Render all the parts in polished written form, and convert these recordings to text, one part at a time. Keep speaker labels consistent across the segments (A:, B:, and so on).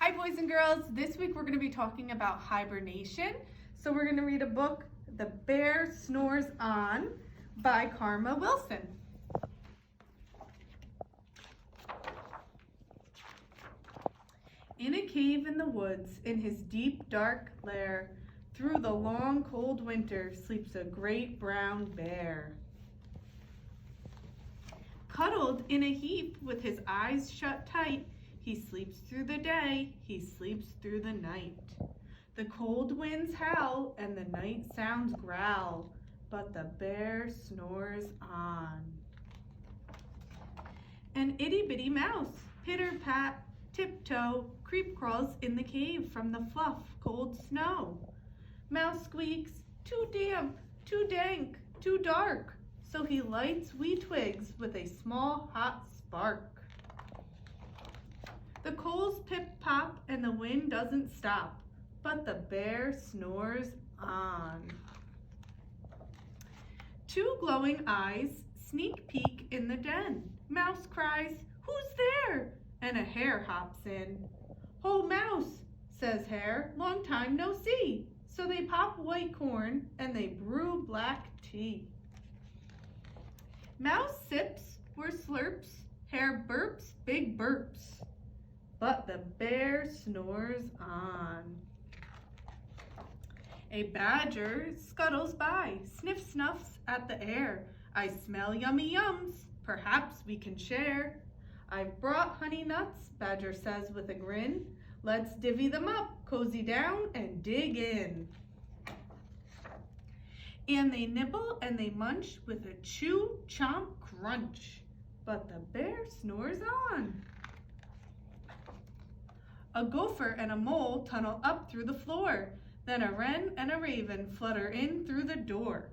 A: Hi boys and girls, this week we're going to be talking about hibernation. So we're going to read a book, The Bear Snores On by Karma Wilson. In a cave in the woods, in his deep dark lair, through the long cold winter sleeps a great brown bear. Cuddled in a heap with his eyes shut tight, he sleeps through the day, he sleeps through the night. The cold winds howl and the night sounds growl, but the bear snores on. An itty-bitty mouse, pitter-pat, tiptoe, creep crawls in the cave from the fluff, cold snow. Mouse squeaks, too damp, too dank, too dark, so he lights wee twigs with a small hot spark. The coals pip-pop and the wind doesn't stop, but the bear snores on. Two glowing eyes sneak peek in the den. Mouse cries, "Who's there?" And a hare hops in. "Ho, Mouse," says Hare, "long time no see." So they pop white corn and they brew black tea. Mouse sips or slurps, Hare burps big burps, but the bear snores on. A badger scuttles by, sniff-snuffs at the air. "I smell yummy yums, perhaps we can share." "I've brought honey nuts," Badger says with a grin. "Let's divvy them up, cozy down, and dig in." And they nibble and they munch with a chew, chomp, crunch, but the bear snores on. A gopher and a mole tunnel up through the floor. Then a wren and a raven flutter in through the door.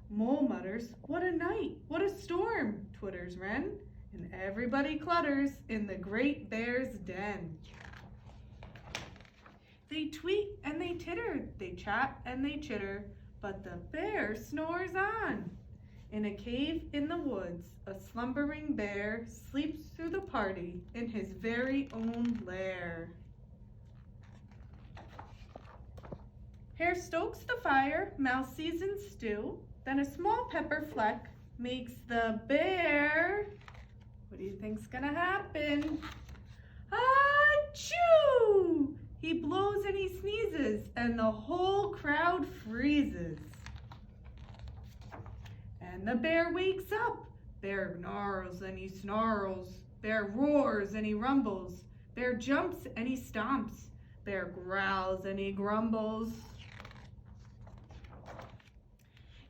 A: Mole mutters, "What a night, what a storm," twitters wren, and everybody clutters in the great bear's den. They tweet and they titter, they chat and they chitter, but the bear snores on. In a cave in the woods, a slumbering bear sleeps through the party in his very own lair. Hare stokes the fire, Mouse seasons stew, then a small pepper fleck makes the bear, what do you think's gonna happen? Achoo! He blows and he sneezes, and the whole crowd freezes. And the bear wakes up. Bear gnarls and he snarls. Bear roars and he rumbles. Bear jumps and he stomps. Bear growls and he grumbles.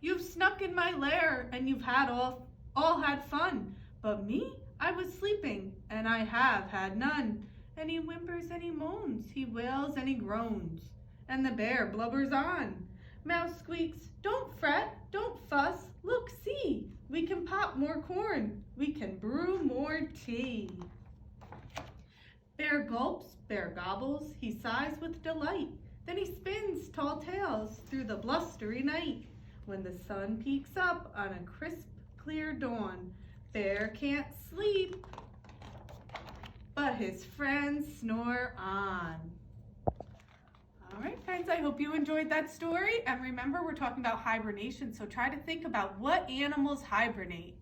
A: "You've snuck in my lair and you've had all had fun, but me, I was sleeping and I have had none." And he whimpers and he moans, he wails and he groans, and the bear blubbers on. Mouse squeaks, "Don't fret, don't fuss, look, see, we can pop more corn, we can brew more tea." Bear gulps, bear gobbles, he sighs with delight, then he spins tall tales through the blustery night. When the sun peeks up on a crisp, clear dawn, bear can't sleep, but his friends snore on. All right, friends, I hope you enjoyed that story. And remember, we're talking about hibernation, so try to think about what animals hibernate.